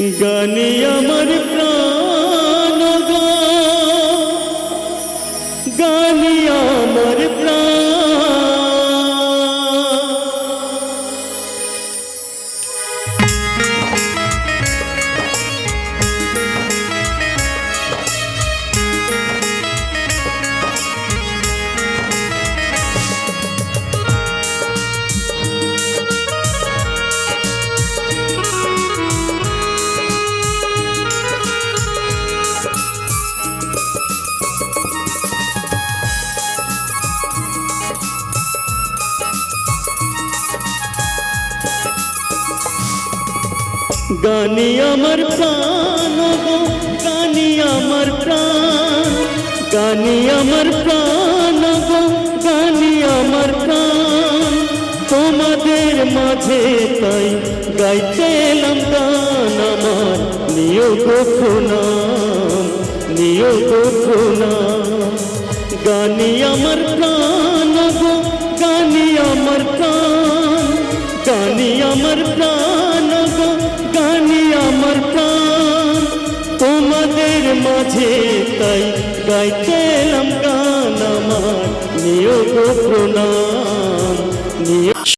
গানে আমার প্রাণ গো, গানে আমার প্রাণ। গানে আমার প্রাণ গো, গানে আমার প্রাণ, গানে আমার প্রাণ গো, গানে আমার প্রাণ। তোমাদের মাঝে তাই গাইতে এলাম গান আমার, নিও গো প্রণাম, নিও গো প্রণাম। গানে আমার প্রাণ গো, গানে আমার প্রাণ, গানে আমার প্রাণ গো, গানে আমার প্রাণ। তোমাদের মাঝে তাই গাইতে এলাম গান আমার, নিও গো প্রণাম, নিও।